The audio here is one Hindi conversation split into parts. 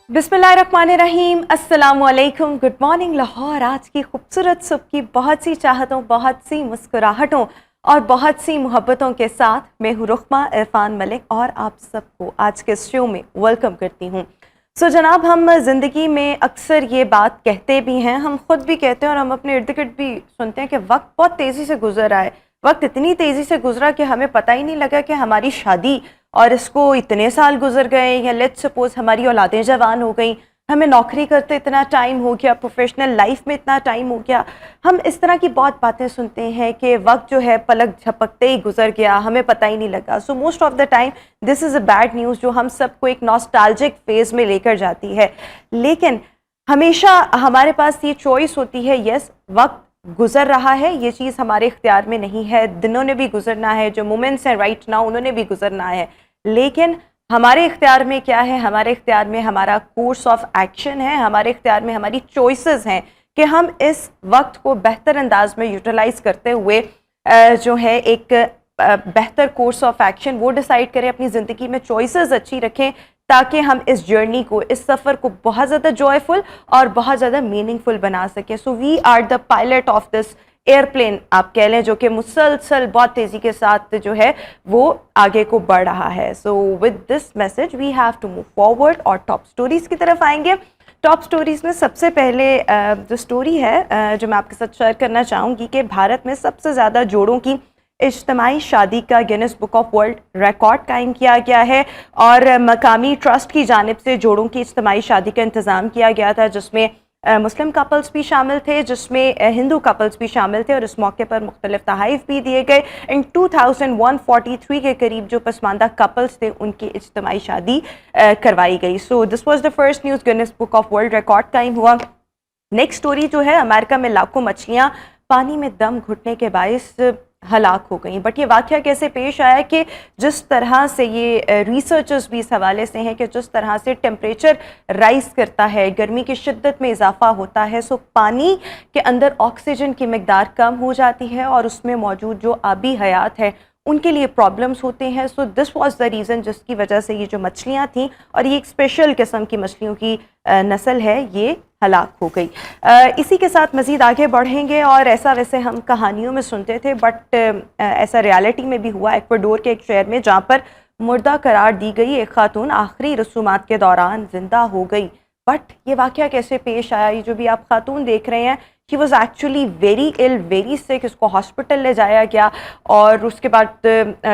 बिस्मिल्लाहिर्रहमानिर्रहीम, अस्सलामुअलैकुम, गुड मॉर्निंग लाहौर। आज की खूबसूरत सुबह की बहुत सी चाहतों, बहुत सी मुस्कुराहटों और बहुत सी मोहब्बतों के साथ मैं हूँ रुखमा इरफान मलिक और आप सबको आज के शो में वेलकम करती हूँ। जनाब, हम ज़िंदगी में अक्सर ये बात कहते भी हैं, हम खुद भी कहते हैं और हम अपने इर्द गिर्द भी सुनते हैं कि वक्त बहुत तेज़ी से गुजर रहा है। वक्त इतनी तेज़ी से गुजरा कि हमें पता ही नहीं लगा कि हमारी शादी और इसको इतने साल गुजर गए, या लेट्स सपोज हमारी औलादें जवान हो गई, हमें नौकरी करते इतना टाइम हो गया, प्रोफेशनल लाइफ में इतना टाइम हो गया। हम इस तरह की बहुत बातें सुनते हैं कि वक्त जो है पलक झपकते ही गुजर गया, हमें पता ही नहीं लगा। So most of the time this is a bad news जो हम सबको एक नॉस्टैल्जिक फेज में लेकर जाती है। लेकिन हमेशा हमारे पास ये चॉइस होती है, यस वक्त गुजर रहा है, ये चीज़ हमारे इख्तियार में नहीं है, दिनों ने भी गुजरना है, जो मोमेंट्स हैं राइट नाउ उन्होंने भी गुजरना है। लेकिन हमारे इख्तियार में क्या है? हमारे इख्तियार में हमारा कोर्स ऑफ एक्शन है, हमारे इख्तियार में हमारी चॉइसेस हैं कि हम इस वक्त को बेहतर अंदाज में यूटिलाइज करते हुए जो है एक बेहतर कोर्स ऑफ एक्शन वो डिसाइड करें, अपनी ज़िंदगी में चॉइसेस अच्छी रखें ताकि हम इस जर्नी को, इस सफ़र को बहुत ज़्यादा जॉयफुल और बहुत ज़्यादा मीनिंगफुल बना सकें। So we are the pilot of this airplane, आप कह लें, जो कि मुसलसल बहुत तेज़ी के साथ जो है वो आगे को बढ़ रहा है। So with this message we have to move forward और टॉप स्टोरीज़ की तरफ आएंगे। टॉप स्टोरीज़ में सबसे पहले जो स्टोरी है जो मैं आपके साथ शेयर करना चाहूँगी कि भारत में सबसे ज़्यादा जोड़ों की इज्तिमाई शादी का Guinness book of world record कायम किया गया है और मकामी ट्रस्ट की जानिब से जोड़ों की इज्तिमाई शादी का इंतज़ाम किया गया था, जिसमें मुस्लिम कपल्स भी शामिल थे, जिसमें हिंदू कपल्स भी शामिल थे और इस मौके पर मुख्तलिफ तहाइफ भी दिए गए। इन 2143 के करीब जो पसमानदा कपल्स थे उनकी इज्तिमाई शादी करवाई गई। So this was the first news, Guinness book of world record कायम हुआ। नेक्स्ट स्टोरी जो है, अमेरिका में लाखों मछलियाँ पानी में दम घुटने के बायस हलाक हो गई। बट ये वाक़या कैसे पेश आया कि जिस तरह से ये रिसर्चर्स भी इस हवाले से हैं कि जिस तरह से टेम्परेचर राइज़ करता है, गर्मी की शिद्दत में इजाफा होता है, सो पानी के अंदर ऑक्सीजन की मिकदार कम हो जाती है और उसमें मौजूद जो आबी हयात है उनके लिए प्रॉब्लम्स होते हैं। So this was the reason जिसकी वजह से ये जो मछलियाँ थीं, और ये एक स्पेशल किस्म की मछलियों की नस्ल है, ये हलाक हो गई। इसी के साथ मज़ीद आगे बढ़ेंगे और ऐसा वैसे हम कहानियों में सुनते थे बट ऐसा रियलिटी में भी हुआ। इक्वाडोर के एक शहर में जहाँ पर मुर्दा करार दी गई एक खातून आखिरी रसूमात के दौरान जिंदा हो गई। बट ये वाक़या कैसे पेश आया? ये जो भी आप खातून देख रहे हैं, she was actually very ill, very sick. इसको हॉस्पिटल ले जाया गया और उसके बाद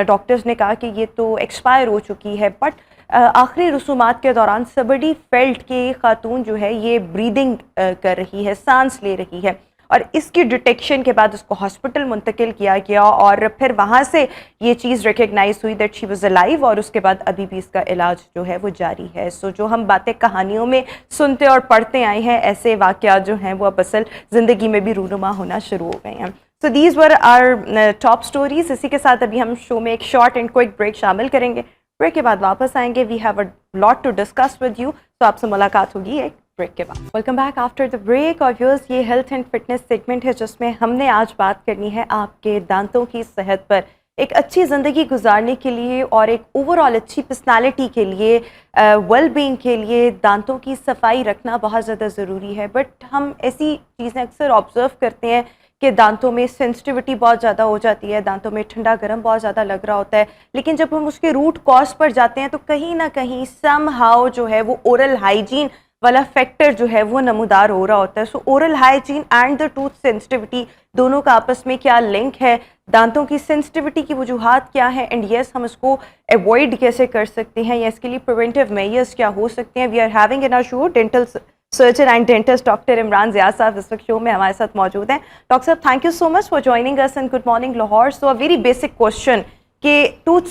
डॉक्टर्स ने कहा कि ये तो एक्सपायर हो चुकी है। बट आखिरी रसूमात के दौरान सबडी फेल्ट के खातून जो है ये ब्रीदिंग कर रही है, सांस ले रही है, और इसकी डिटेक्शन के बाद उसको हॉस्पिटल मुंतकिल किया गया और फिर वहाँ से ये चीज़ रिकग्नाइज हुई दैट शी वाज अलाइव, और उसके बाद अभी भी इसका इलाज जो है वो जारी है। सो जो हम बातें कहानियों में सुनते और पढ़ते आए हैं, ऐसे वाक़यात जो हैं वो अब असल ज़िंदगी में भी रूनुमा होना शुरू हो गए हैं। So these were are top stories. इसी के साथ अभी हम शो में एक शॉर्ट एंड क्विक ब्रेक शामिल करेंगे। ब्रेक के बाद वापस आएंगे। We have a lot to discuss with you, तो आपसे मुलाकात होगी एक ब्रेक के बाद। Welcome back after the break. और व्यूअर्स, ये हेल्थ एंड फिटनेस सेगमेंट है जिसमें हमने आज बात करनी है आपके दांतों की सेहत पर। एक अच्छी ज़िंदगी गुजारने के लिए और एक ओवरऑल अच्छी पर्सनालिटी के लिए, वेल बीइंग के लिए दांतों की सफाई रखना बहुत ज़्यादा ज़रूरी है। बट हम ऐसी चीज़ें अक्सर ऑब्ज़र्व करते हैं कि दांतों में सेंसिटिविटी बहुत ज़्यादा हो जाती है, दांतों में ठंडा गर्म बहुत ज़्यादा लग रहा होता है, लेकिन जब हम उसके रूट कॉज पर जाते हैं तो कहीं ना कहीं समहाउ जो है वो ओरल हाइजीन वाला फैक्टर जो है वो नमूदार हो रहा होता है। सो oral hygiene and the tooth sensitivity दोनों का आपस में क्या लिंक है, दांतों की सेंसिटिविटी की वजूहात क्या है, एंड यस हम इसको अवॉइड कैसे कर सकते हैं या इसके लिए प्रिवेंटिव मेजर्स क्या हो सकते हैं। We are having in our show dental surgeon and dentist doctor Imran Zia साहब इस वक्त शो में हमारे साथ मौजूद हैं। डॉक्टर साहब, thank you so much for joining us in good morning Lahore. So a very basic question कि tooth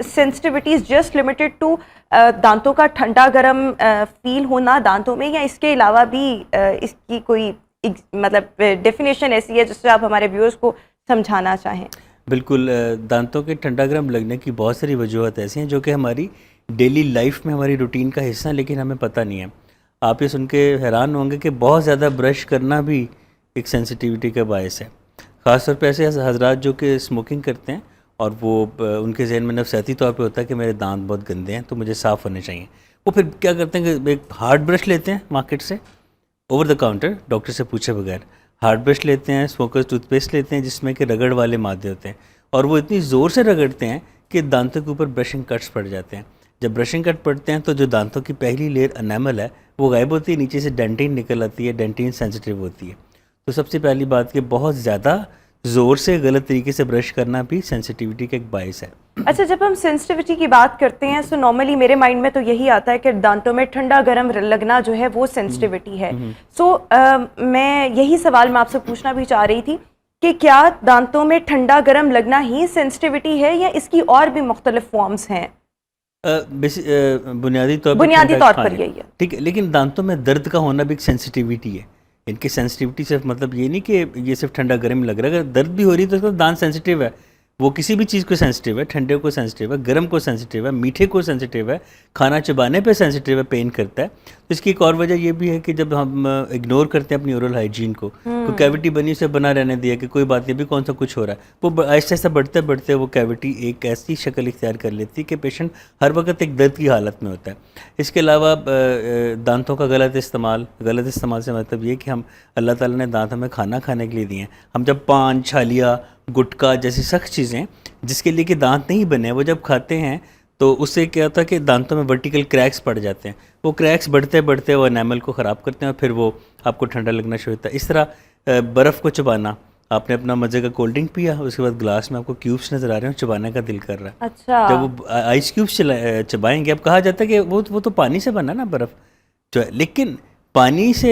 sensitivity is just limited to दांतों का ठंडा गर्म फील होना दांतों में, या इसके अलावा भी इसकी कोई मतलब डेफिनेशन ऐसी है जिससे आप हमारे व्यूअर्स को समझाना चाहें? बिल्कुल, दांतों के ठंडा गर्म लगने की बहुत सारी वजूहत ऐसी हैं जो कि हमारी डेली लाइफ में हमारी रूटीन का हिस्सा है, लेकिन हमें पता नहीं है। आप ये सुन के हैरान होंगे कि बहुत ज़्यादा ब्रश करना भी एक सेंसिटिविटी का बायस है। ख़ासतौर पे ऐसे हजरात जो कि स्मोकिंग करते हैं और वो उनके जहन में नफसियाती तौर पे होता है कि मेरे दांत बहुत गंदे हैं तो मुझे साफ़ होने चाहिए। वो फिर क्या करते हैं कि एक हार्ड ब्रश लेते हैं मार्केट से, ओवर द काउंटर, डॉक्टर से पूछे बगैर हार्ड ब्रश लेते हैं, स्मोकर्स टूथपेस्ट लेते हैं जिसमें कि रगड़ वाले मादे होते हैं, और वो इतनी ज़ोर से रगड़ते हैं कि दांतों के ऊपर ब्रशिंग कट्स पड़ जाते हैं। जब ब्रशिंग कट पड़ते हैं तो जो दांतों की पहली लेयर एनामल है वो गायब होती है, नीचे से डेंटिन निकल आती है, डेंटिन सेंसिटिव होती है। तो सबसे पहली बात कि बहुत ज़्यादा ज़ोर से गलत तरीके से ब्रश करना भी सेंसिटिविटी का एक बायस है। अच्छा, जब हम सेंसिटिविटी की बात करते हैं तो नॉर्मली मेरे माइंड में तो यही आता है कि दांतों में ठंडा गर्म लगना जो है वो सेंसिटिविटी है। सो मैं यही सवाल मैं आपसे पूछना भी चाह रही थी कि क्या दांतों में ठंडा गर्म लगना ही सेंसिटिविटी है या इसकी और भी मुख्तलिफ फॉर्म्स हैं? बुनियादी तौर पर यही है, ठीक है, लेकिन दांतों में दर्द का होना भी एक सेंसिटिविटी है। इनकी सेंसिटिविटी सिर्फ मतलब ये नहीं कि ये सिर्फ ठंडा गर्म लग रहा है, अगर दर्द भी हो रही है तो उसका दांत सेंसिटिव है, वो किसी भी चीज़ को सेंसिटिव है, ठंडे को सेंसिटिव है, गर्म को सेंसिटिव है, मीठे को सेंसिटिव है, खाना चबाने पे सेंसिटिव है, पेन करता है। तो इसकी एक और वजह ये भी है कि जब हम इग्नोर करते हैं अपनी ओरल हाइजीन को, कोई कैविटी बनी उसे बना रहने दिया कि कोई बात नहीं, अभी कौन सा कुछ हो रहा है, वो आहिस्ता आहिस्ता बढ़ते बढ़ते वो कैविटी एक ऐसी शक्ल इख्तियार कर लेती है कि पेशेंट हर वक्त एक दर्द की हालत में होता है। इसके अलावा दांतों का गलत इस्तेमाल से मतलब ये कि हम अल्लाह ताला ने दांत हमें खाना खाने के लिए दिए हैं, हम जब पान, छालिया, गुटखा जैसी सख्त चीज़ें जिसके लिए कि दांत नहीं बने वो जब खाते हैं तो उससे क्या होता है कि दांतों में वर्टिकल क्रैक्स पड़ जाते हैं, वो क्रैक्स बढ़ते बढ़ते वो एनामल को ख़राब करते हैं और फिर वो आपको ठंडा लगना शुरू होता है। इस तरह बर्फ़ को चबाना, आपने अपना मज़े का कोल्ड ड्रिंक पिया, उसके बाद ग्लास में आपको क्यूब्स नज़र आ रहे हैं, चबाने का दिल कर रहा है। अच्छा, जब वो आइस क्यूब्स चबाएंगे, अब कहा जाता है कि वो तो पानी से बना ना बर्फ़ जो है, लेकिन पानी से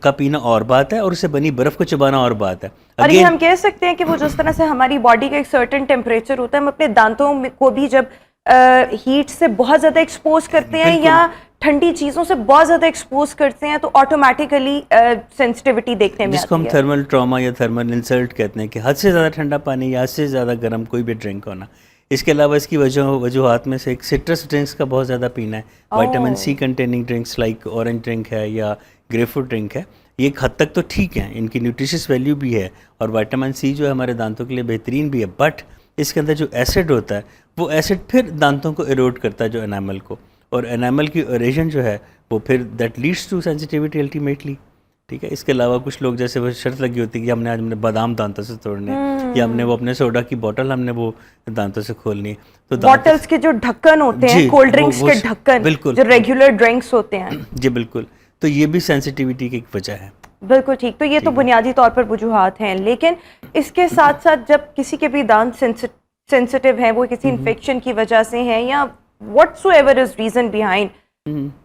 का पीना और बात है और उससे बनी बर्फ़ को चबाना और बात है। और ये हम कह सकते हैं कि वो जिस तरह से हमारी बॉडी का एक सर्टेन टेम्परेचर होता है, हम अपने दांतों को भी जब हीट से बहुत ज़्यादा एक्सपोज करते हैं या ठंडी चीज़ों से बहुत ज़्यादा एक्सपोज करते हैं तो ऑटोमेटिकली सेंसिटिविटी देखने में जिसको हम थर्मल ट्रॉमा या थर्मल इंसल्ट कहते हैं कि हद से ज़्यादा ठंडा पानी या हद से ज़्यादा गर्म कोई भी ड्रिंक होना। इसके अलावा इसकी वजूहात में से एक सिट्रस ड्रिंक्स का बहुत ज़्यादा पीना है, vitamin C containing drinks like orange drink है या ग्रेपफ्रूट ड्रिंक है, ये एक हद तक तो ठीक है, इनकी न्यूट्रिशियस वैल्यू भी है और विटामिन सी जो है हमारे दांतों के लिए बेहतरीन भी है, बट इसके अंदर जो एसिड होता है वो एसिड फिर दांतों को इरोड करता है जो एनामल को, और एनामल की इरोजन जो है वो फिर that leads to sensitivity ultimately. ठीक है, इसके अलावा कुछ लोग जैसे वो शर्त लगी होती है कि हमने बादाम दांतों से तोड़ने या हमने वो अपने सोडा की बोतल हमने वो दांतों से खोलनी है, तो बॉटल्स के जो ढक्कन होते हैं, कोल्ड ड्रिंक्स के ढक्कन, बिल्कुल जो रेगुलर ड्रिंक्स होते हैं, जी बिल्कुल, तो ये भी सेंसिटिविटी की एक वजह है। बिल्कुल ठीक, तो ये तो बुनियादी तौर पर वजूहात हैं, लेकिन इसके साथ साथ जब किसी के भी दांत सेंसिटिव हैं, वो किसी इन्फेक्शन की वजह से हैं या व्हाटसोएवर इज रीजन बिहाइंड,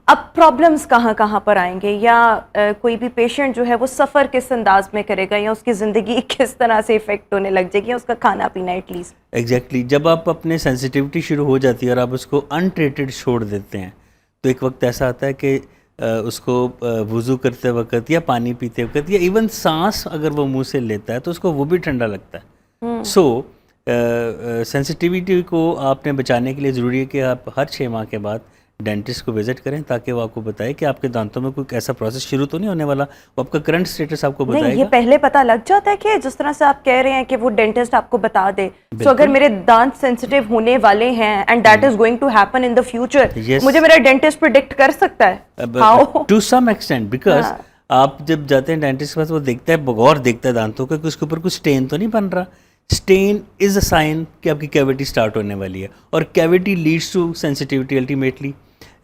अब प्रॉब्लम्स कहाँ कहाँ पर आएंगे या कोई भी पेशेंट जो है वो सफ़र किस अंदाज में करेगा या उसकी ज़िंदगी किस तरह से इफेक्ट होने लग जाएगी या उसका खाना पीना एटलीस्ट। एग्जैक्टली, जब आप अपने सेंसिटिविटी शुरू हो जाती है और आप उसको अनट्रीटेड छोड़ देते हैं तो एक वक्त ऐसा आता है कि उसको वुज़ू करते वक्त या पानी पीते वक्त या इवन सांस अगर वो मुंह से लेता है तो उसको वो भी ठंडा लगता है। सो सेंसिटिविटी को आपने बचाने के लिए ज़रूरी है कि आप हर 6 माह के बाद डेंटिस्ट को विजिट करें ताकि वो आपको बताए कि आपके दांतों में कोई ऐसा प्रोसेस शुरू तो नहीं होने वाला, वो आपका करंट स्टेटस आपको बताएगा। नहीं, ये पहले पता लग जाता है कि जिस तरह से आप कह रहे हैं कि वो डेंटिस्ट आपको बता दे, तो अगर मेरे दांत सेंसिटिव होने वाले हैं and that is going to happen in the future, मुझे मेरा डेंटिस्ट प्रेडिक्ट कर सकता है टू सम एक्सटेंट, बिकॉज आप जब जाते हैं डेंटिस्ट के पास वो देखता है, बगौर देखता है दांतों का कि उसके ऊपर कुछ स्टेन तो नहीं बन रहा। स्टेन इज अ साइन कि आपकी कैविटी स्टार्ट होने वाली है और cavity leads to sensitivity ultimately.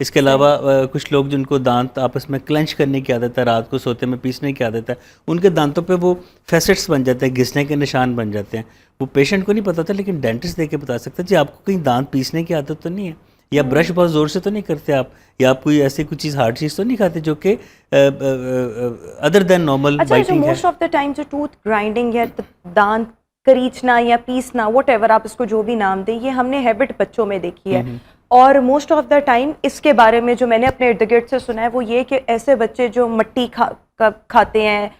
इसके अलावा कुछ लोग जिनको दांत आपस में क्लेंच करने की आदत है, रात को सोते में पीसने की आदत है, उनके दांतों पे वो फैसेट्स बन जाते हैं, घिसने के निशान बन जाते हैं। वो पेशेंट को नहीं पता था लेकिन डेंटिस्ट देख के बता सकता है जी आपको कहीं दांत पीसने की आदत तो नहीं है, या ब्रश बहुत ज़ोर से तो नहीं करते आप, या आप कोई ऐसी कुछ चीज़ हार्ड चीज़ तो नहीं खाते जो कि अदर देन नॉर्मल बाइटिंग है। मोस्ट ऑफ द टाइम जो टूथ ग्राइंडिंग या दांत करीचना या पीसना, व्हाटएवर आप इसको जो भी नाम दें, ये हमने हैबिट बच्चों में देखी है और मोस्ट ऑफ द टाइम इसके बारे में जो मैंने अपने इर्द गिर्द से सुना है वो ये कि ऐसे बच्चे जो मिट्टी खाते हैं,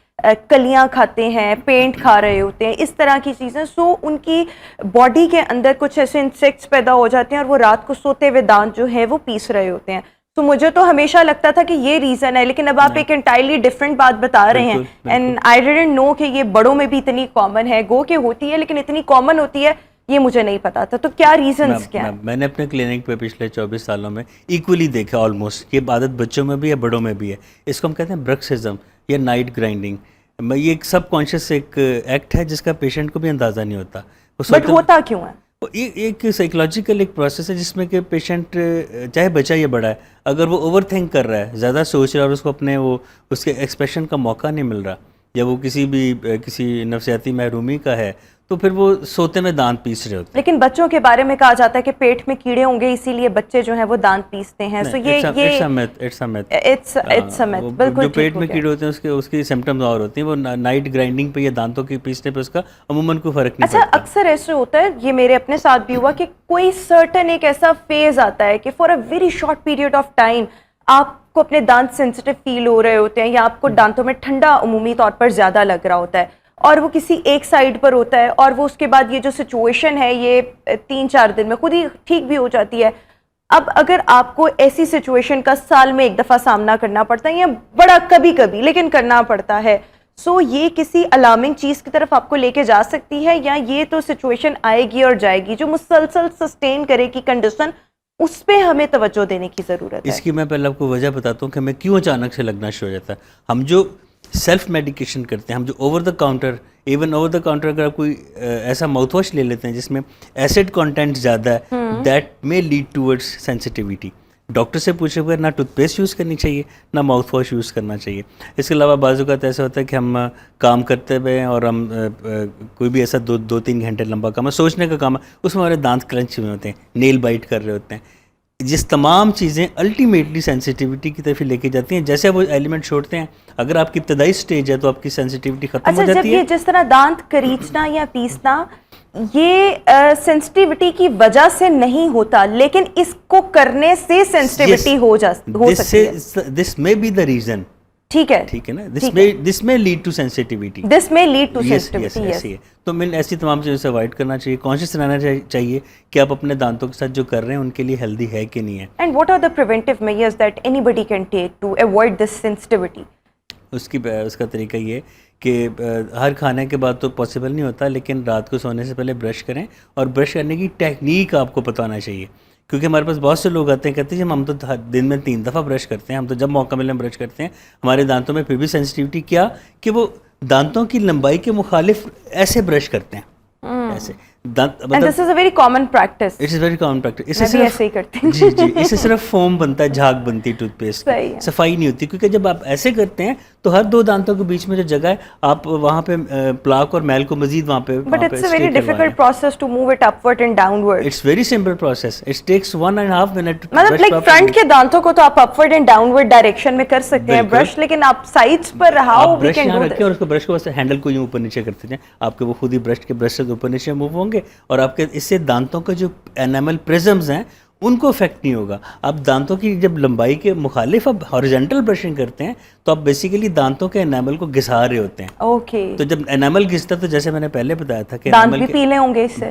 कलियां खाते हैं, पेंट खा रहे होते हैं, इस तरह की चीज़ें, सो उनकी बॉडी के अंदर कुछ ऐसे इंसेक्ट्स पैदा हो जाते हैं और वो रात को सोते हुए दांत जो है वो पीस रहे होते हैं। तो मुझे तो हमेशा लगता था कि ये रीज़न है, लेकिन अब आप एक एंटायरली डिफरेंट बात बता रहे हैं एंड आई डिडंट नो कि ये बड़ों में भी इतनी कॉमन है। गो के होती है लेकिन इतनी कॉमन होती है ये मुझे नहीं पता था, तो क्या रीजंस क्या है? मैंने अपने क्लिनिक पे पिछले 24 सालों में इक्वली देखा ऑलमोस्ट, ये आदत बच्चों में भी है बड़ों में भी है। इसको हम कहते हैं ब्रक्सिज्म या नाइट ग्राइंडिंग। ये एक सबकॉन्शियस एक एक्ट है जिसका पेशेंट को भी अंदाज़ा नहीं होता। बट होता क्यों है? एक साइकोलॉजिकल एक प्रोसेस है जिसमें कि पेशेंट, चाहे बच्चा या बड़ा है, अगर वो ओवर थिंक कर रहा है, ज़्यादा सोच रहा है और उसको अपने वो उसके एक्सप्रेशन का मौका नहीं मिल रहा, या वो किसी नफसियाती महरूमी का है, तो फिर वो सोते में दांत पीस रहे होते हैं। लेकिन बच्चों के बारे में कहा जाता है कि पेट में कीड़े होंगे इसीलिए बच्चे जो हैं वो दांत पीसते हैं। सो ये इट्स अ मिथ। बिल्कुल जो पेट में कीड़े होते हैं उसकी सिम्टम्स और होती हैं, वो नाइट ग्राइंडिंग पे या दांतों के पीसने पे उसका अमूमन कोई फर्क नहीं पड़ता। अक्सर ऐसे होता है, ये मेरे अपने साथ भी हुआ कि कोई सर्टन एक ऐसा फेज आता है कि for a very short period of time आपको अपने दांत सेंसिटिव फील हो रहे होते हैं, या आपको दांतों में ठंडा उमूमी तौर पर ज्यादा लग रहा होता है, और वो किसी एक साइड पर होता है, और वो उसके बाद ये जो सिचुएशन है ये 3-4 दिन में खुद ही ठीक भी हो जाती है। अब अगर आपको ऐसी सिचुएशन का साल में एक दफ़ा सामना करना पड़ता है, या बड़ा कभी कभी लेकिन करना पड़ता है, सो ये किसी अलार्मिंग चीज़ की तरफ आपको लेके जा सकती है, या ये तो सिचुएशन आएगी और जाएगी, जो मुसलसल सस्टेन करेगी कंडीशन, उस पर हमें तवज्जो देने की ज़रूरत है? इसकी मैं पहले आपको वजह बताता हूँ कि हमें क्यों अचानक से लगना शुरू हो जाता है। हम जो सेल्फ मेडिकेशन करते हैं, हम जो over the counter, even over the counter अगर आप कोई ऐसा माउथ वॉश ले लेते हैं जिसमें एसिड कंटेंट ज़्यादा है, that may lead towards sensitivity. Doctor से पूछे बगैर ना टूथपेस्ट यूज़ करनी चाहिए, ना माउथ वॉश यूज़ करना चाहिए। इसके अलावा बाज़ औक़ात ऐसा होता है कि हम काम करते हुए और हम कोई भी ऐसा 2-3 घंटे लंबा काम है, सोचने का काम है, उसमें हमारे दांत क्रंच हुए होते हैं, नेल बाइट कर रहे होते हैं, जिस तमाम चीज़ें अल्टीमेटली सेंसिटिविटी की तरफ लेके जाती हैं। जैसे वो एलिमेंट छोड़ते हैं, अगर आपकी इब्तदाई स्टेज है तो आपकी सेंसिटिविटी खत्म हो जाती है। जब ये जिस तरह दांत करीचना या पीसना, ये सेंसिटिविटी की वजह से नहीं होता, लेकिन इसको करने से सेंसिटिविटी हो सकती है। This may be the reason. ठीक है ना, this may lead to sensitivity, this may lead to sensitivity. ऐसी है, तो मैंने ऐसी तमाम चीज़ों से अवॉइड करना चाहिए, कॉन्शियस रहना चाहिए कि आप अपने दांतों के साथ जो कर रहे हैं उनके लिए हेल्दी है कि नहीं है। And what are the preventive measures that anybody can take to avoid this sensitivity? उसका तरीका ये कि हर खाने के बाद तो पॉसिबल नहीं होता, लेकिन रात को सोने से पहले ब्रश करें, और ब्रश करने की टेक्निक आपको पता होना चाहिए, क्योंकि हमारे पास बहुत से लोग आते हैं कहते हैं हम तो दिन में 3 दफ़ा ब्रश करते हैं, हम तो जब मौका मिले ब्रश करते हैं, हमारे दांतों में फिर भी सेंसिटिविटी, क्या कि वो दांतों की लंबाई के मुखालिफ ऐसे ब्रश करते हैं, ऐसे दांत, मतलब this is a very common practice. It's very common practice. इससे सिर्फ ऐसे ही करते हैं। जी, इससे सिर्फ फोम बनता है, झाग बनती है टूथपेस्ट की, सफाई नहीं होती, क्योंकि जब आप ऐसे करते हैं तो हर 2 दांतों के बीच में जो जगह है, आप वहाँ पे प्लाक और मैल को मजीद वहाँ पे, but it's a very difficult process to move it upward and downward. It's very simple process, it takes 1.5 minute. मतलब लाइक फ्रंट के दांतों को तो आप अपवर्ड एंड डाउनवर्ड डायरेक्शन में कर सकते हैं ब्रश, लेकिन आप साइड्स पर how we can do this? और उसको ब्रश को बस हैंडल को यूं ऊपर नीचे करते जाएं, आपके वो खुद ही ब्रश से ऊपर नीचे मूव होंगे, और आपके इससे दांतों के जो एनामल प्रिज्म्स हैं उनको इफेक्ट नहीं होगा। आप दांतों की जब लंबाई के मुखालिफ आप हॉरिजॉन्टल ब्रशिंग करते हैं तो आप बेसिकली दांतों के एनामल को घिसा रहे होते हैं। ओके। तो जब एनामल घिसता तो जैसे मैंने पहले बताया था कि दांत भी पीले होंगे इससे।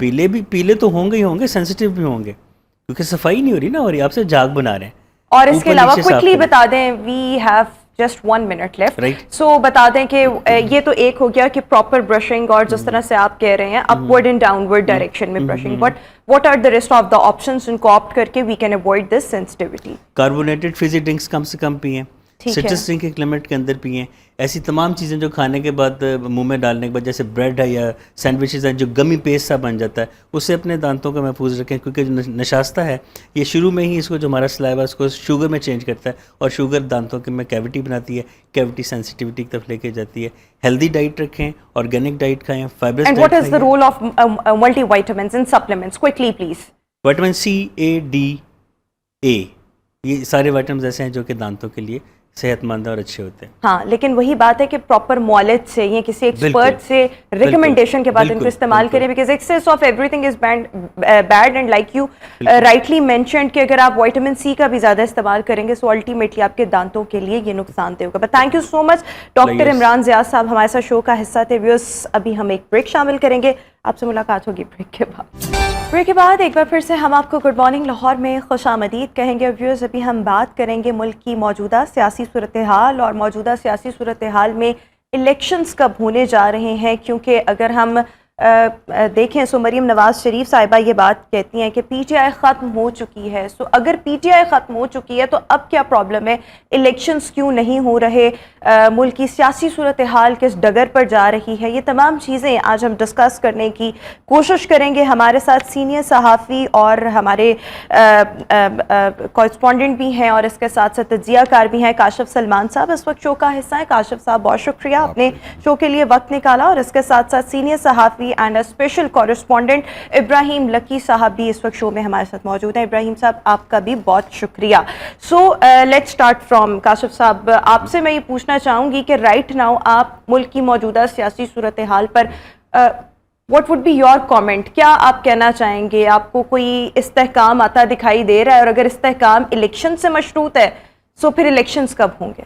पीले तो होंगे ही होंगे, सेंसिटिव भी होंगे, क्योंकि सफाई नहीं हो रही ना, और आपसे झाग बना रहे हैं। और इसके अलावा क्विकली बता दें, we have just 1 minute left, so बता दें कि ये तो एक हो गया कि प्रॉपर ब्रशिंग, और जिस तरह से आप कह रहे हैं अपवर्ड एंड डाउनवर्ड डायरेक्शन में brushing, but what are the rest of the options इनको ऑप्ट करके we can avoid this sensitivity? Carbonated fizzy drinks कम से कम पिएं, सिट्रस ड्रिंक एक लिमिट के अंदर पिएं, ऐसी तमाम चीज़ें जो खाने के बाद मुंह में डालने के बाद, जैसे ब्रेड है या सैंडविचेस हैं जो गमी पेस्ट सा बन जाता है, उससे अपने दांतों को महफूज रखें, क्योंकि जो नशास्ता है ये शुरू में ही इसको जो हमारा सलाइवा उसको शुगर में चेंज करता है, और शुगर दांतों के में कैविटी बनाती है, कैविटी सेंसिटिविटी की तरफ लेके जाती है। हेल्दी डाइट रखें, ऑर्गेनिक डाइट खाएं, फाइबरस डाइट खाएं। And what is the role of multivitamins in supplements? Quickly please. Vitamin C, A, D, A, ये सारे विटामिन ऐसे हैं जो कि दांतों के लिए सेहतमंद और अच्छे होते हैं। हाँ, लेकिन वही बात है कि प्रॉपर मॉलेज से या किसी एक्सपर्ट से रिकमेंडेशन के बाद इनको इस्तेमाल करें, because excess of everything is bad, and like you rightly mentioned कि अगर आप विटामिन C का भी ज़्यादा इस्तेमाल करेंगे सो अल्टीमेटली आपके दांतों के लिए ये नुकसानदेह होगा। But thank you so much doctor Imran Ziyad साहब, हमारे साथ शो का हिस्सा थे। व्यूअर्स, अभी हम एक ब्रेक शामिल करेंगे, आपसे मुलाकात होगी ब्रेक के बाद। ब्रेक के बाद एक बार फिर से हम आपको गुड मॉर्निंग लाहौर में खुशामदीद कहेंगे। व्यूअर्स, अभी हम बात करेंगे मुल्क की मौजूदा सियासी सूरत हाल, और मौजूदा सियासी सूरत हाल में इलेक्शंस कब होने जा रहे हैं, क्योंकि अगर हम देखें सो मरीम नवाज शरीफ साहिबा ये बात कहती हैं कि पीटीआई ख़त्म हो चुकी है। सो अगर पीटीआई ख़त्म हो चुकी है तो अब क्या प्रॉब्लम है, इलेक्शंस क्यों नहीं हो रहे, मुल्क की सियासी सूरत हाल किस डगर पर जा रही है, ये तमाम चीज़ें आज हम डिस्कस करने की कोशिश करेंगे। हमारे साथ सीनियर सहाफ़ी और हमारे कॉरेस्पॉन्डेंट भी हैं और इसके साथ साथ तज्जियाकार भी हैं। काशिफ सलमान साहब इस वक्त शो का हिस्सा है। काशिफ साहब बहुत शुक्रिया आपने शो के लिए वक्त निकाला। और इसके साथ साथ सीनियर सहाफ़ी and special correspondent Ibrahim Lucky साहब भी इस वक्त शो में हमारे साथ मौजूद हैं। इब्राहिम साहब आपका भी बहुत शुक्रिया। So let's start from Kashif साहब, आपसे मैं ये पूछना चाहूँगी कि राइट नाउ आप मुल्क की मौजूदा सियासी सूरत हाल पर what would be your comment, क्या आप कहना चाहेंगे? आपको कोई इस्तेहकाम आता दिखाई दे रहा है, और अगर इस्तेहकाम इलेक्शन से मशरूत है तो फिर इलेक्शंस कब होंगे?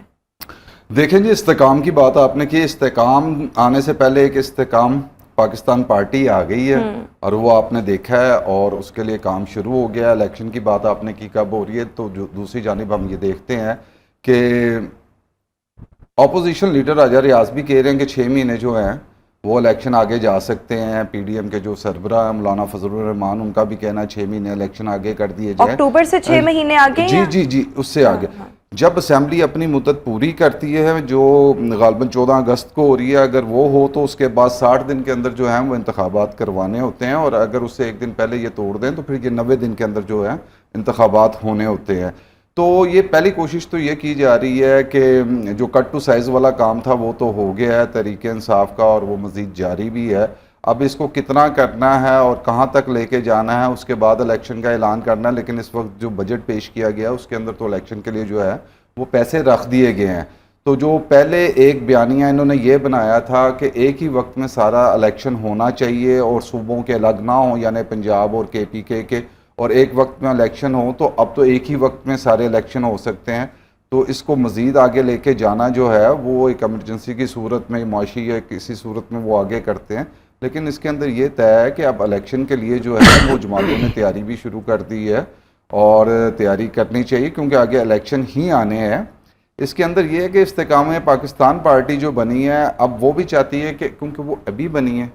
देखें जी, इस्तेहकाम की बात आपने की। इस्तेहकाम आने से पहले एक इस्तेहकाम पाकिस्तान पार्टी आ गई है और वो आपने देखा है और उसके लिए काम शुरू हो गया। इलेक्शन की बात आपने की कब हो रही है, तो दूसरी जानिब हम ये देखते हैं कि ऑपोजिशन लीडर राजा रियाज भी कह रहे हैं कि 6 महीने जो हैं वो इलेक्शन आगे जा सकते हैं। पीडीएम के जो सरबराह हैं मौलाना फजलुर रहमान, उनका भी कहना है 6 महीने इलेक्शन आगे कर दिए जाए। अक्टूबर से 6 महीने आगे? जी जी जी, उससे आगे। जब असेंबली अपनी मुद्दत पूरी करती है, जो गालबन 14 अगस्त को हो रही है, अगर वो हो तो उसके बाद 60 दिन के अंदर जो है वो इंतखाबात करवाने होते हैं, और अगर उससे एक दिन पहले ये तोड़ दें तो फिर ये 90 दिन के अंदर जो है इंतखाबात होने होते हैं। तो ये पहली कोशिश तो ये की जा रही है कि जो कट टू साइज़ वाला काम था वो तो हो गया है तरीके इंसाफ का, और वो मज़ीद जारी भी है। अब इसको कितना करना है और कहाँ तक लेके जाना है, उसके बाद इलेक्शन का ऐलान करना है। लेकिन इस वक्त जो बजट पेश किया गया उसके अंदर तो इलेक्शन के लिए जो है वो पैसे रख दिए गए हैं। तो जो पहले एक बयानिया इन्होंने ये बनाया था कि एक ही वक्त में सारा इलेक्शन होना चाहिए और सूबों के अलग ना हो, यानी पंजाब और KPK के, और एक वक्त में इलेक्शन हो, तो अब तो एक ही वक्त में सारे इलेक्शन हो सकते हैं। तो इसको मज़ीद आगे लेके जाना जो है वो एक एमरजेंसी की सूरत में, मुआशी या किसी सूरत में वो आगे करते हैं। लेकिन इसके अंदर ये तय है कि अब इलेक्शन के लिए जो है वो जमातों ने तैयारी भी शुरू कर दी है और तैयारी करनी चाहिए, क्योंकि आगे इलेक्शन ही आने हैं। इसके अंदर ये है कि इस्तेकाम पाकिस्तान पार्टी जो बनी है, अब वो भी चाहती है कि क्योंकि वो अभी बनी है,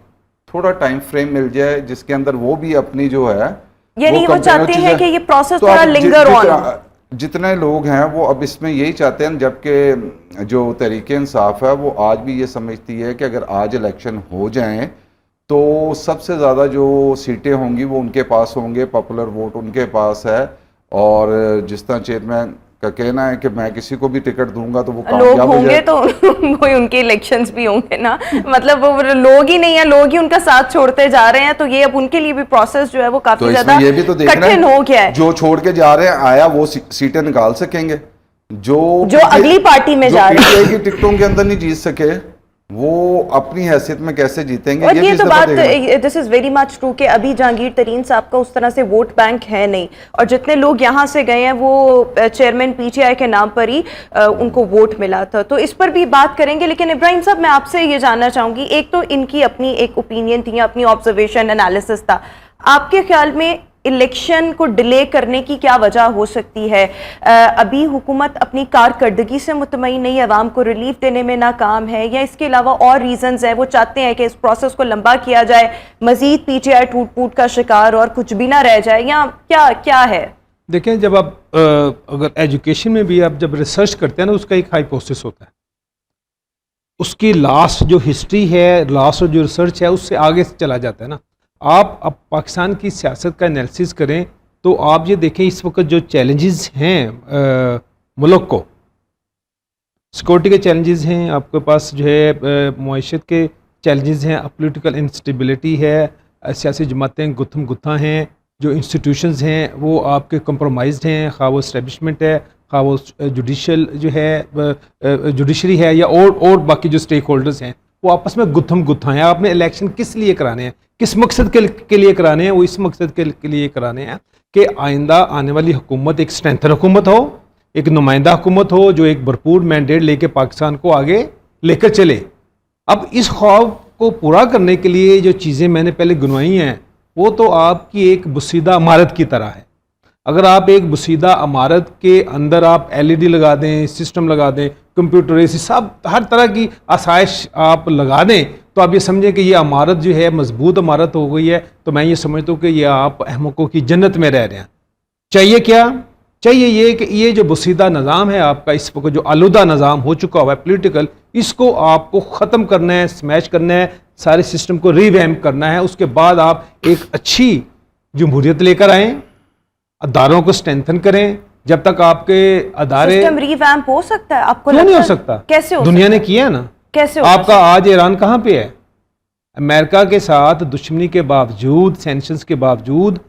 थोड़ा टाइम फ्रेम मिल जाए जिसके अंदर वो भी अपनी जो है यानी वो चाहते हैं कि ये प्रोसेस थोड़ा लिंगर ऑन। जितने लोग हैं वो अब इसमें यही चाहते हैं, जबकि जो तरीके इंसाफ है वो आज भी ये समझती है कि अगर आज इलेक्शन हो जाएं तो सबसे ज़्यादा जो सीटें होंगी वो उनके पास होंगे, पॉपुलर वोट उनके पास है। और जिस तरह चेयरमैन का कहना है कि मैं किसी को भी टिकट दूंगा तो वो लोग होंगे तो वही उनके इलेक्शंस भी होंगे ना, मतलब वो लोग ही नहीं है, लोग ही उनका साथ छोड़ते जा रहे हैं। तो ये अब उनके लिए भी प्रोसेस जो है वो काफी तो ज्यादा ये भी तो कठिन हो गया है। जो छोड़ के जा रहे हैं आया वो सीटें निकाल सकेंगे, जो अगली पार्टी में जा रहे हैं, की टिकटों के अंदर नहीं जीत सके वो अपनी हैसियत में कैसे जीतेंगे? और ये तो बात this is very much true कि अभी जहांगीर तरीन साहब का उस तरह से वोट बैंक है नहीं, और जितने लोग यहाँ से गए हैं वो चेयरमैन PTI के नाम पर ही उनको वोट मिला था। तो इस पर भी बात करेंगे। लेकिन इब्राहिम साहब, मैं आपसे ये जानना चाहूँगी, एक तो इनकी अपनी एक ओपिनियन थी, अपनी ऑब्जर्वेशन एनालिसिस था, आपके ख्याल में इलेक्शन को डिले करने की क्या वजह हो सकती है? अभी हुकूमत अपनी कारकर्दगी से मुतमईन नहीं, आवाम को रिलीफ देने में नाकाम है, या इसके अलावा और रीजंस है, वो चाहते हैं कि इस प्रोसेस को लंबा किया जाए, मजीद PTI टूट फूट का शिकार और कुछ भी ना रह जाए, या क्या है? देखें, जब आप अगर एजुकेशन में भी आप जब रिसर्च करते हैं ना, उसका एक हाइपोथेसिस होता है, उसकी लास्ट जो हिस्ट्री है, लास्ट जो रिसर्च है, उससे आगे चला जाता है ना। आप अब पाकिस्तान की सियासत का एनालिसिस करें तो आप ये देखें इस वक्त जो चैलेंजेस हैं मुल्क को, सिक्योरिटी के चैलेंजेस हैं, आपके पास जो है मुआशरत के चैलेंजेस हैं, पॉलिटिकल इंस्टेबिलिटी है, सियासी जमातें गुत्थम गुत्था हैं, जो इंस्टीट्यूशंस हैं वो आपके कंप्रोमाइज्ड हैं, खा वो इस्टेब्लिशमेंट है, खा वो जुडिशल जो है जुडिशरी है, या और बाकी जो स्टेक होल्डर्स हैं वो आपस में गुत्थम गुत्था हैं। आपने इलेक्शन किस लिए कराने हैं, किस मकसद के लिए कराने हैं? वो इस मकसद के लिए कराने हैं कि आइंदा आने वाली हुकूमत एक स्ट्रेंथन हुकूमत हो, एक नुमाइंदा हुकूमत हो जो एक भरपूर मैंडेट लेके पाकिस्तान को आगे लेकर चले। अब इस ख्वाब को पूरा करने के लिए जो चीज़ें मैंने पहले गिनवाई हैं वो तो आपकी एक बुसीदा इमारत की तरह है। अगर आप एक बुसीदा इमारत के अंदर आप LED लगा दें, सिस्टम लगा दें, कंप्यूटर सब हर तरह की आसाइश आप लगा दें, तो आप ये समझें कि ये इमारत जो है मजबूत इमारत हो गई है, तो मैं ये समझता हूँ कि ये आप अहमकों की जन्नत में रह रहे हैं। चाहिए क्या? चाहिए ये कि ये जो बसीदा निज़ाम है आपका, इस वक्त जो आलूदा निज़ाम हो चुका हुआ है पॉलिटिकल, इसको आपको ख़त्म करना है, स्मैश करना है, सारे सिस्टम को रीवैम्प करना है। उसके बाद आप एक अच्छी जमहूरियत लेकर आएँ, अदारों को स्ट्रेंथन करें। जब तक आपके अदारे सिस्टम रीवैम्प हो सकता है, आपको क्यों नहीं लगता हो है? सकता? कैसे हो दुनिया सकता ने है? किया है ना। कैसे हो आपका आज ईरान कहाँ पे है? अमेरिका के साथ दुश्मनी के बावजूद, सैंक्शंस के बावजूद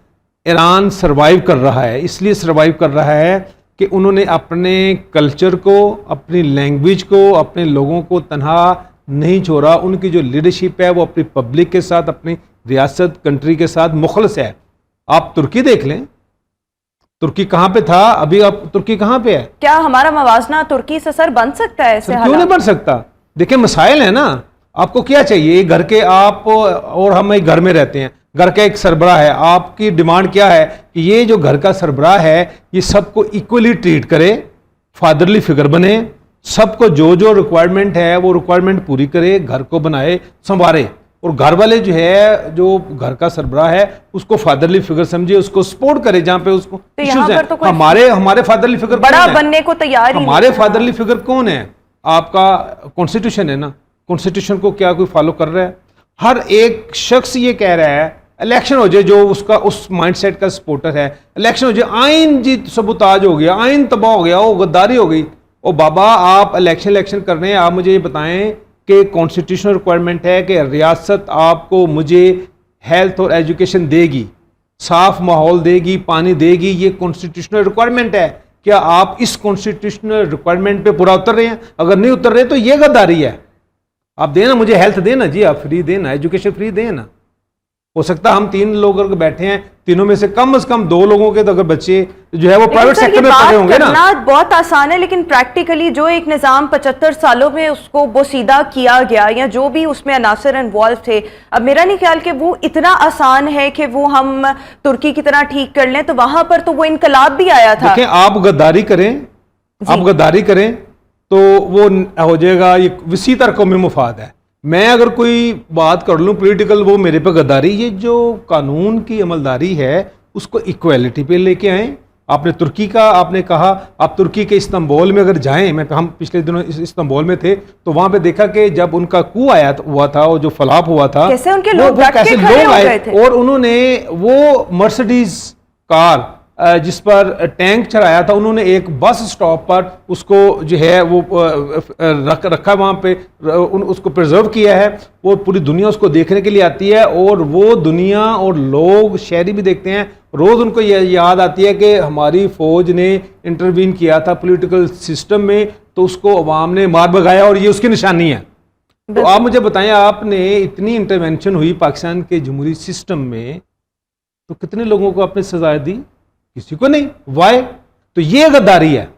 ईरान सरवाइव कर रहा है। इसलिए सरवाइव कर रहा है कि उन्होंने अपने कल्चर को, अपनी लैंग्वेज को, अपने लोगों को तनहा नहीं छोड़ा। उनकी जो लीडरशिप है वो अपनी पब्लिक के साथ, अपनी रियासत कंट्री के साथ मुखलस है। आप तुर्की देख लें, तुर्की कहाँ पे था, अभी आप तुर्की कहाँ पे है? क्या हमारा मवाजना तुर्की से सर बन सकता है ऐसे क्यों नहीं हालात? बन सकता? देखिए मसाइल है ना। आपको क्या चाहिए? घर के आप और हम एक घर में रहते हैं, घर का एक सरबराह है। आपकी डिमांड क्या है कि ये जो घर का सरबराह है ये सबको इक्वली ट्रीट करे, फादरली फिगर बने, सबको जो जो रिक्वायरमेंट है वो रिक्वायरमेंट पूरी करे, घर को बनाए, संवारे। और घर वाले जो है, जो घर का सरबराह है, उसको फादरली फिगर समझे, उसको सपोर्ट करे जहां पे उसको तो यहाँ issues पर हैं। तो कोई हमारे फादरली फिगर बड़ा बनने को तैयार ही हमारे नहीं है। फादरली फिगर कौन है? आपका कॉन्स्टिट्यूशन है ना। कॉन्स्टिट्यूशन को क्या कोई फॉलो कर रहा है? हर एक शख्स ये कह रहा है इलेक्शन हो जाए, जो उसका उस माइंडसेट का सपोर्टर है, इलेक्शन हो जाए, आइन जी सबूताज हो गया, आइन तबाह हो गया, वो गद्दारी हो गई। ओ बाबा, आप इलेक्शन कर रहे हैं, आप मुझे ये बताएं कि कॉन्स्टिट्यूशनल रिक्वायरमेंट है कि रियासत आपको मुझे हेल्थ और एजुकेशन देगी, साफ माहौल देगी, पानी देगी। ये कॉन्स्टिट्यूशनल रिक्वायरमेंट है। क्या आप इस कॉन्स्टिट्यूशनल रिक्वायरमेंट पे पूरा उतर रहे हैं? अगर नहीं उतर रहे तो ये गद्दारी है। आप देना, मुझे हेल्थ देना जी, आप फ्री देना, एजुकेशन फ्री देना। हो सकता है हम 3 लोग अगर बैठे हैं, तीनों में से कम 2 लोगों के तो अगर बच्चे जो है वो प्राइवेट सेक्टर में पढ़े होंगे ना। बहुत आसान है, लेकिन प्रैक्टिकली जो एक निज़ाम 75 सालों में उसको बोसीदा किया गया, या जो भी उसमें अनासर इन्वॉल्व थे, अब मेरा नहीं ख्याल कि वो इतना आसान है कि वो हम तुर्की की तरह ठीक कर लें। तो वहां पर तो वो इनकलाब भी आया था। देखें, आप गद्दारी करें तो वो हो जाएगा, ये विसी तर कौमी मुफाद है। मैं अगर कोई बात कर लूँ पॉलिटिकल, वो मेरे पे गद्दारी। ये जो कानून की अमलदारी है उसको इक्वालिटी पे लेके आए। आपने तुर्की का आपने कहा, आप तुर्की के इस्तांबुल में अगर जाएं, हम पिछले दिनों इस्तांबुल में थे, तो वहां पे देखा कि जब उनका कू हुआ था, और जो फलाप हुआ था, कैसे उनके लोग कैसे लोग आए और उन्होंने वो मर्सिडीज कार जिस पर टैंक चढ़ाया था, उन्होंने एक बस स्टॉप पर उसको जो है वो रखा वहाँ पे, उसको प्रिजर्व किया है। और पूरी दुनिया उसको देखने के लिए आती है, और वो दुनिया और लोग शहरी भी देखते हैं। रोज़ उनको ये याद आती है कि हमारी फ़ौज ने इंटरवीन किया था पॉलिटिकल सिस्टम में, तो उसको अवाम ने मार भगाया, और ये उसकी निशानी है। तो आप मुझे बताएं, आपने इतनी इंटरवेंशन हुई पाकिस्तान के जमहूरी सिस्टम में, तो कितने लोगों को आपने सजाएं दी? किसी को नहीं। वाई? तो ये गद्दारी है।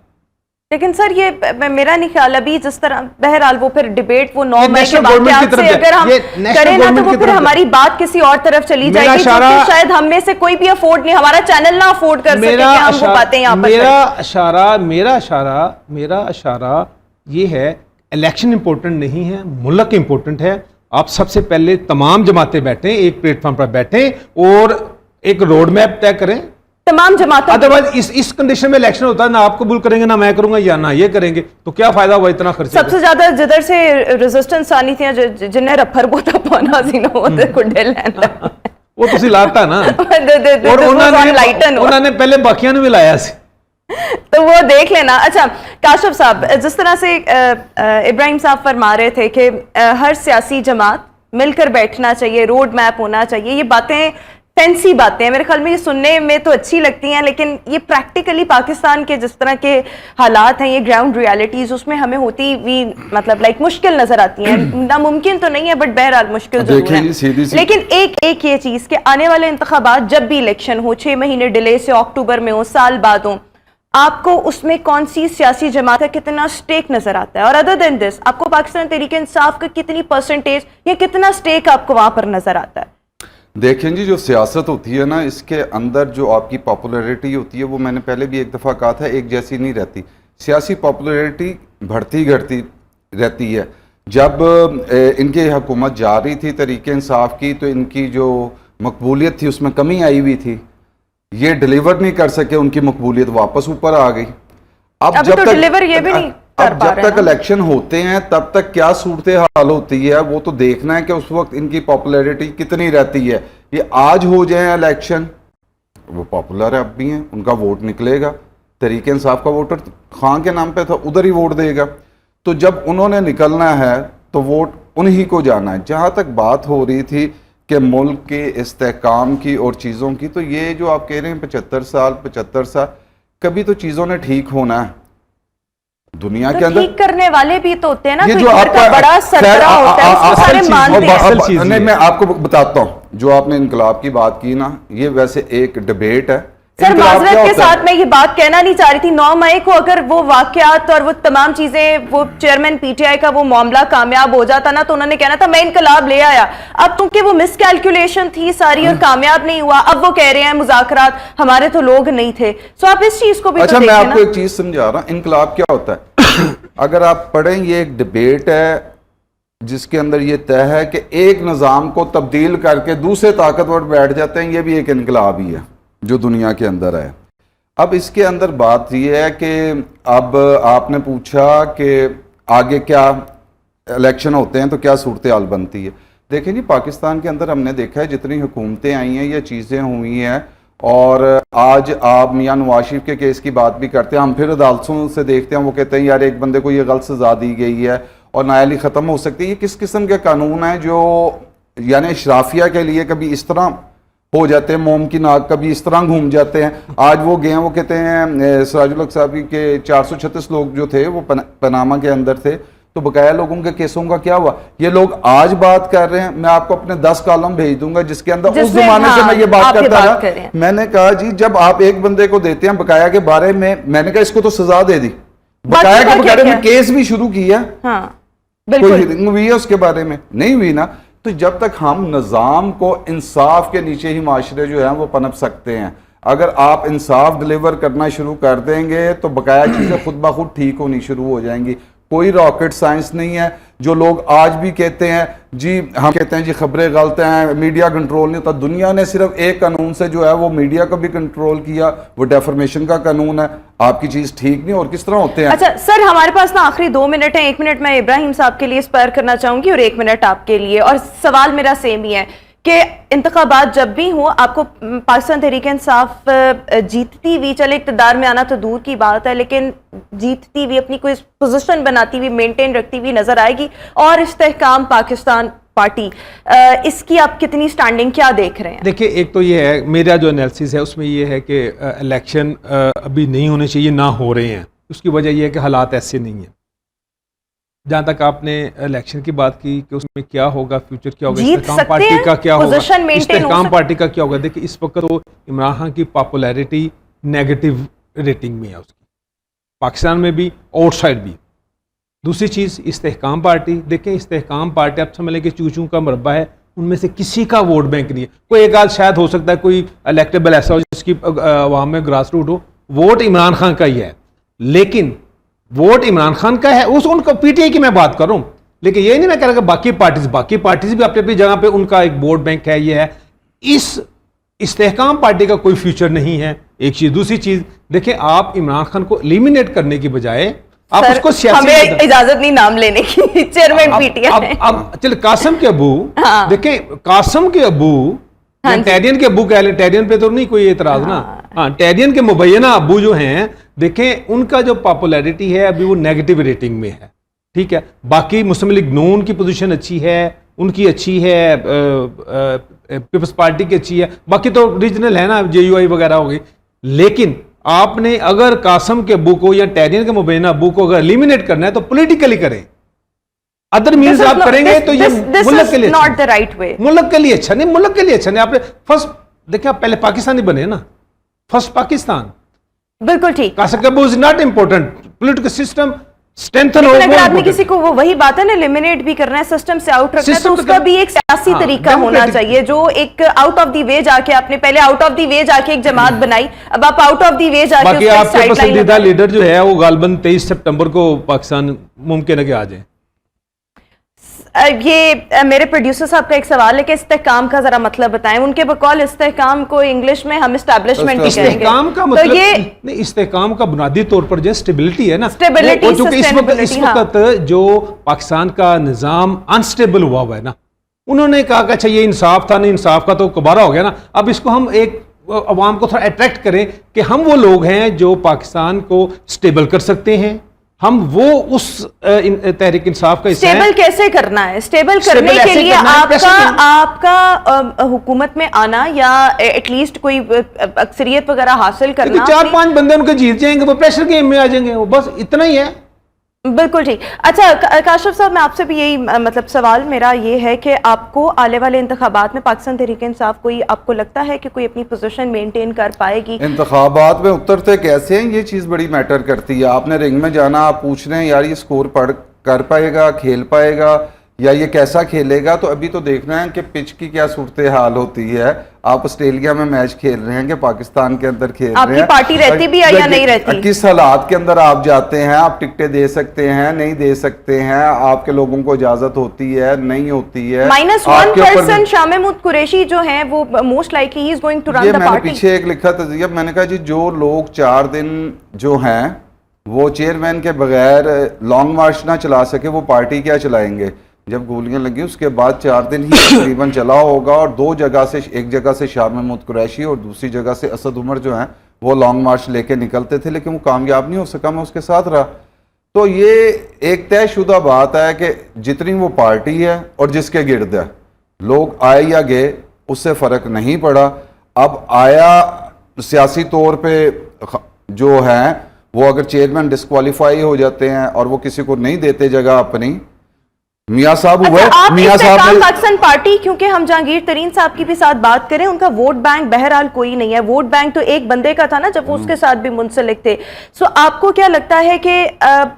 लेकिन सर ये मेरा नहीं ख्याल, अभी जिस तरह बहरहाल वो फिर डिबेट वो 9 मई के बाद से अगर हम करें ना, तो वो फिर हमारी बात किसी और तरफ चली जाएगी, जो कि शायद हम में से कोई भी अफोर्ड नहीं, हमारा चैनल ना अफोर्ड कर सके कि हम वो बातें यहाँ पर। मेरा इशारा ये है, इलेक्शन इंपॉर्टेंट नहीं है, मुल्क इंपॉर्टेंट है। आप सबसे पहले तमाम जमातें बैठें, एक प्लेटफॉर्म पर बैठें और एक रोड मैप तय करें तमाम जमातों। अदरवाइज इस कंडीशन में इलेक्शन होता है, ना आप कबूल करेंगे, ना मैं करूंगा, या ना ये करेंगे, तो क्या फायदा हुआ इतना खर्च? सबसे ज्यादा जिधर से रेजिस्टेंस आनी थी, जिन्हें रफर बोता पाना सी ना होते को ढेल लेना वो तुसी लाता ना और उन्होंने पहले बाकियां भी लाया सी, तो वो देख लेना। अच्छा काशिफ साहब, जिस तरह से इब्राहिम साहब फरमा रहे थे कि हर सियासी जमात मिलकर बैठना चाहिए, रोड मैप होना चाहिए, ये बातें फैंसी बातें हैं, मेरे ख्याल में ये सुनने में तो अच्छी लगती हैं, लेकिन ये प्रैक्टिकली पाकिस्तान के जिस तरह के हालात हैं, ये ग्राउंड रियलिटीज, उसमें हमें होती हुई मतलब मुश्किल नजर आती हैं। नामुमकिन तो नहीं है, बट बहरहाल मुश्किल जरूर है। लेकिन एक ये चीज कि आने वाले इंतखाबात, जब भी इलेक्शन हो, 6 महीने डिले से अक्टूबर में हो, साल बाद हो, आपको उसमें कौन सी सियासी जमात का कितना स्टेक नजर आता है? और अदर देन दिस, आपको पाकिस्तान तहरीक इंसाफ का कितनी परसेंटेज या कितना स्टेक आपको वहां पर नजर आता है? देखें जी, जो सियासत होती है ना, इसके अंदर जो आपकी पॉपुलैरिटी होती है, वो मैंने पहले भी एक दफ़ा कहा था, एक जैसी नहीं रहती। सियासी पॉपुलैरिटी बढ़ती घटती रहती है। जब इनकी हुकूमत जा रही थी तरीके इंसाफ की, तो इनकी जो मकबूलियत थी उसमें कमी आई हुई थी। ये डिलीवर नहीं कर सके, उनकी मकबूलियत वापस ऊपर आ गई। अब अभी जब तो तक डिलीवर ये भी नहीं कर अब पा जब रहे तक हैं। इलेक्शन होते हैं तब तक क्या सूरत हाल होती है वो तो देखना है कि उस वक्त इनकी पॉपुलैरिटी कितनी रहती है। ये आज हो जाए इलेक्शन, वो पॉपुलर है, अब भी हैं, उनका वोट निकलेगा। तरीके इंसाफ का वोटर खान के नाम पे था, उधर ही वोट देगा। तो जब उन्होंने निकलना है तो वोट उन्हीं को जाना है। जहाँ तक बात हो रही थी कि मुल्क के इस्तेहकाम की और चीज़ों की, तो ये जो आप कह रहे हैं 75 साल, कभी तो चीज़ों ने ठीक होना है दुनिया तो के अंदर। ठीक करने वाले भी तो होते हैं ना, ये कोई जो घर आपका का बड़ा सरबरा होता है, उसको सारे मानते हैं। असल चीज़ नहीं, ये मैं आपको बताता हूँ, जो आपने इनकलाब की बात की ना, ये वैसे एक डिबेट है। सर इनकलाब माजरत क्या के होता है? साथ मैं ये बात कहना नहीं चाह रही थी, 9 मई को अगर वो वाकयात और वो तमाम चीजें, वो चेयरमैन पीटीआई का वो मामला कामयाब हो जाता ना, तो उन्होंने कहना था मैं इनकलाब ले आया। अब क्योंकि वो मिसकैलकुलेशन थी सारी और कामयाब नहीं हुआ, अब वो कह रहे हैं मुज़ाकरात, हमारे तो लोग नहीं थे। सो आप इस चीज को भी अच्छा, तो मैं देखें आपको ना। एक चीज समझा रहा हूं, इनकलाब क्या होता है। अगर आप पढ़ें, ये एक डिबेट है जिसके अंदर ये तय है कि एक निज़ाम को तब्दील करके दूसरे ताकतवर बैठ जाते हैं, ये भी एक इनकलाब ही है जो दुनिया के अंदर है। अब इसके अंदर बात ये है कि अब आपने पूछा कि आगे क्या इलेक्शन होते हैं तो क्या सूरत हाल बनती है। देखें जी, पाकिस्तान के अंदर हमने देखा है जितनी हुकूमतें आई हैं, ये चीज़ें हुई हैं, और आज आप मियां नवाज शरीफ के केस की बात भी करते हैं, हम फिर अदालतों से देखते हैं, वो कहते हैं यार एक बंदे को ये गलत सजा दी गई है और नायाली ख़त्म हो सकती है। ये किस किस्म के कानून है जो यानी इशराफिया के लिए कभी इस तरह हो जाते हैं, मोम की नाक कभी इस तरह घूम जाते हैं। आज वो गए हैं, वो कहते हैं सिराजुल हक साहब के 436 लोग जो थे वो पनामा के अंदर थे, तो बकाया लोगों के केसों का क्या हुआ? ये लोग आज बात कर रहे हैं। मैं आपको अपने 10 कॉलम भेज दूंगा जिसके अंदर उस जमाने से मैं ये बात करता था। मैंने कहा जी, जब आप एक बंदे को देते हैं बकाया के बारे में, मैंने कहा इसको तो सजा दे दी, बकाया के बारे में केस भी शुरू किया, कोई हियरिंग हुई है उसके बारे में? नहीं हुई ना। तो जब तक हम निज़ाम को इंसाफ के नीचे ही माशरे जो है वो पनप सकते हैं। अगर आप इंसाफ डिलीवर करना शुरू कर देंगे तो बकाया चीज़ें खुद ब खुद ठीक होनी शुरू हो जाएंगी। कोई रॉकेट साइंस नहीं है। जो लोग आज भी कहते हैं जी, हम कहते हैं जी खबरें गलत हैं, मीडिया कंट्रोल नहीं होता, दुनिया ने सिर्फ एक कानून से जो है वो मीडिया को भी कंट्रोल किया, वो डेफर्मेशन का कानून है। आपकी चीज़ ठीक नहीं और किस तरह होते हैं। अच्छा सर, हमारे पास ना आखिरी 2 मिनट है। 1 मिनट मैं इब्राहिम साहब के लिए स्पेयर करना चाहूंगी और 1 मिनट आपके लिए, और सवाल मेरा सेम ही है कि इंतखाबात जब भी हो, आपको पाकिस्तान तहरीक इंसाफ जीतती हुई, चले इक़्तिदार में आना तो दूर की बात है, लेकिन जीतती हुई अपनी कोई पोजीशन बनाती हुई, मेंटेन रखती हुई नजर आएगी, और इस्तेहकाम पाकिस्तान पार्टी, इसकी आप कितनी स्टैंडिंग क्या देख रहे हैं? देखिए, एक तो ये है, मेरा जो एनालिसिस है उसमें ये है कि इलेक्शन अभी नहीं होने चाहिए, ना हो रहे हैं। उसकी वजह यह है कि हालात ऐसे नहीं हैं। जहाँ तक आपने इलेक्शन की बात की कि उसमें क्या होगा, फ्यूचर क्या होगा, इस्तेहकाम पार्टी का क्या होगा, इस्तेहकाम पार्टी का क्या होगा। देखिए, इस वक्त तो इमरान खान की पॉपुलैरिटी नेगेटिव रेटिंग में है उसकी, पाकिस्तान में भी, आउटसाइड भी। दूसरी चीज़, इस्तेहकाम पार्टी, देखें इस्तेहकाम पार्टी आप समझ लें कि चूचू का मरबा है, उनमें से किसी का वोट बैंक नहीं है। कोई एक आध शायद हो सकता है कोई इलेक्टेबल ऐसा हो जिसकी अवाम में ग्रास रूट हो, वोट इमरान खान का ही है, लेकिन वोट इमरान खान का है, उस उनका पीटीआई की मैं बात कर रहा हूं। लेकिन ये नहीं मैं कह रहा कि बाकी पार्टीज भी अपनी अपनी जगह पे उनका एक वोट बैंक है, ये है। इस इस्तेहकाम पार्टी का कोई फ्यूचर नहीं है, एक चीज। दूसरी चीज, देखिए आप इमरान खान को एलिमिनेट करने की बजाय आप उसको सियासी, हमें इजाजत नहीं नाम लेने की, चेयरमैन पीटीआई। अब चल कासिम के अबू, देखिए कासिम के अबू, टेरियन के अबू कह ले, टेरियन पे तो नहीं कोई एतराज ना, हाँ, टेरियन के मुबैना अबू जो हैं, देखें उनका जो पॉपुलैरिटी है अभी वो नेगेटिव रेटिंग में है, ठीक है। बाकी मुस्लिम लीग नून की पोजीशन अच्छी है, उनकी अच्छी है, पीपल्स पार्टी की अच्छी है, बाकी तो रीजनल है ना, जेयूआई वगैरह हो गई। लेकिन आपने अगर कासिम के अबू को या टेरियन के मुबैना अबू को अगर एलिमिनेट करना है तो पॉलिटिकली करें, अदर मीन्स आप करेंगे तो ये मुल्क के लिए नॉट द राइट वे, मुल्क के लिए अच्छा नहीं, मुल्क के लिए अच्छा नहीं। आपने फर्स्ट देखिए, आप पहले पाकिस्तानी बने ना, फर्स्ट पाकिस्तान, बिल्कुल ठीक। कासिम के Abu is not important, political system strengthen हो। अगर आपने किसी को वो वही बात है ना, एलिमिनेट भी करना है, सिस्टम से आउट रखना है, तो उसका भी एक सियासी तरीका होना चाहिए, जो एक आउट ऑफ द वे जाके, आपने पहले आउट ऑफ द वे जाके एक जमात बनाई, अब आप आउट ऑफ द वे जाके बाकी आपके पसंदीदा लीडर जो है वो गालबन 23 सितंबर को पाकिस्तान मुमकिन है कि आ जाए। ये मेरे प्रोड्यूसर साहब का एक सवाल है कि इस्तेहकाम का जरा मतलब बताएं। उनके बकौल इस्तेहकाम को इंग्लिश में हम एस्टैब्लिशमेंट ही कहेंगे। इस्तेहकाम का तो मतलब ये नहीं, इस्तेहकाम का बुनियादी तौर पर जो स्टेबिलिटी है ना, Stability, वो चूंकि इस sustainability, वक्त जो पाकिस्तान का निज़ाम अनस्टेबल हुआ है ना, उन्होंने कहा कि अच्छा ये इंसाफ था, नहीं इंसाफ का तो कबारा हो गया ना, अब इसको हम एक अवाम को थोड़ा अट्रैक्ट करें कि हम वो लोग हैं जो पाकिस्तान को स्टेबल कर सकते हैं, हम वो उस तहरीक इंसाफ का हिस्सा स्टेबल हैं। कैसे करना है? स्टेबल Stable करने के ऐसे लिए करना है, कैसे करना आपका हुकूमत में आना या एटलीस्ट कोई अक्सरियत वगैरह हासिल करना। क्योंकि 4-5 बंदे उनके जीत जाएंगे, वो प्रेशर गेम में आ जाएंगे, वो बस इतना ही है। बिल्कुल ठीक। अच्छा काशिफ साहब, मैं आपसे भी यही मतलब सवाल मेरा ये है कि आपको आने वाले इंतखाबात में पाकिस्तान तहरीक-ए-इंसाफ कोई आपको लगता है कि कोई अपनी पोजीशन मेंटेन कर पाएगी? इंतखाबात में उतरते कैसे हैं, ये चीज़ बड़ी मैटर करती है। आपने रिंग में जाना, आप पूछ रहे हैं यार ये स्कोर पढ़ कर पाएगा, खेल पाएगा या ये कैसा खेलेगा, तो अभी तो देखना है कि पिच की क्या सूरत हाल होती है। आप ऑस्ट्रेलिया में मैच खेल रहे हैं कि पाकिस्तान के अंदर खेल रहे आपकी हैं, पार्टी रहती भी है या नहीं रहती? किस हालात के अंदर आप जाते हैं, आप टिकटें दे सकते हैं, नहीं दे सकते हैं, आपके लोगों को इजाजत होती है, नहीं होती है। -1% शाह महमूद कुरैशी जो है वो मोस्ट लाइकली ही इज गोइंग टू रन ये द मैंने पार्टी। पीछे एक लिखा था जब मैंने कहा जी जो लोग 4 दिन जो हैं वो चेयरमैन के बगैर लॉन्ग मार्च ना चला सके, वो पार्टी क्या चलाएंगे? जब गोलियां लगी उसके बाद 4 दिन ही तकरीबन चला होगा, और 2 जगह से, एक जगह से शाह महमूद कुरैशी और दूसरी जगह से असद उमर जो हैं वो लॉन्ग मार्च लेके निकलते थे, लेकिन वो कामयाब नहीं हो सका, मैं उसके साथ रहा। तो ये एक तयशुदा बात है कि जितनी वो पार्टी है और जिसके गिर्द है, लोग आए या गए उससे फ़र्क नहीं पड़ा। अब आया सियासी तौर पे जो है वो अगर चेयरमैन डिस्क्वालीफाई हो जाते हैं और वो किसी को नहीं देते जगह अपनी, मियाँ साहब हुए, अच्छा, आप मियाँ साहब इस्तेहकाम ने पाकिस्तान पार्टी, क्योंकि हम जहांगीर तरीन साहब की भी साथ बात करें, उनका वोट बैंक बहरहाल कोई नहीं है। वोट बैंक तो एक बंदे का था ना जब वो उसके साथ भी मुंसलिक थे। सो आपको क्या लगता है कि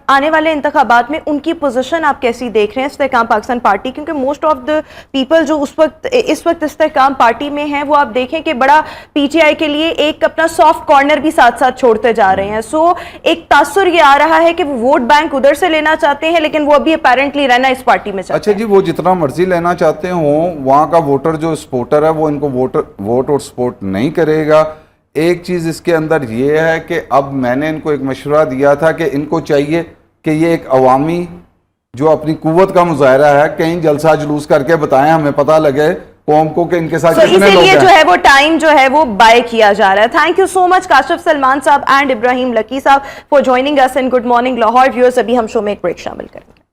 आने वाले इंतखाबात में उनकी पोजीशन आप कैसी देख रहे हैं इस्तेहकाम पाकिस्तान पार्टी? क्योंकि मोस्ट ऑफ द पीपल जो इस वक्त इस्तेहकाम पार्टी में हैं वो आप देखें कि बड़ा पीटीआई के लिए एक अपना सॉफ्ट कॉर्नर भी साथ साथ छोड़ते जा रहे हैं। सो एक तासुर ये आ रहा है कि वो वोट बैंक उधर से लेना चाहते हैं, लेकिन वो अभी अपेरेंटली रहना इस पार्टी में चाहते हैं। अच्छा जी, वो जितना मर्जी लेना चाहते हो, वहाँ का वोटर जो सपोर्टर है वो इनको वोट और सपोर्ट नहीं करेगा। एक चीज़ इसके अंदर ये है कि अब मैंने इनको एक मशवरा दिया था कि इनको चाहिए कि ये एक अवामी जो अपनी कुव्वत का मुजाहरा है, कहीं जलसा जुलूस करके बताएं, हमें पता लगे कौम को कि इनके साथ कितने लोग हैं। जो है वो टाइम जो है वो बाय किया जा रहा है। Thank you so much Kashif Salman साहब एंड इब्राहिम लकी साहब for joining us in good morning Lahore. Viewers, अभी हम शो में एक ब्रेक शामिल करेंगे।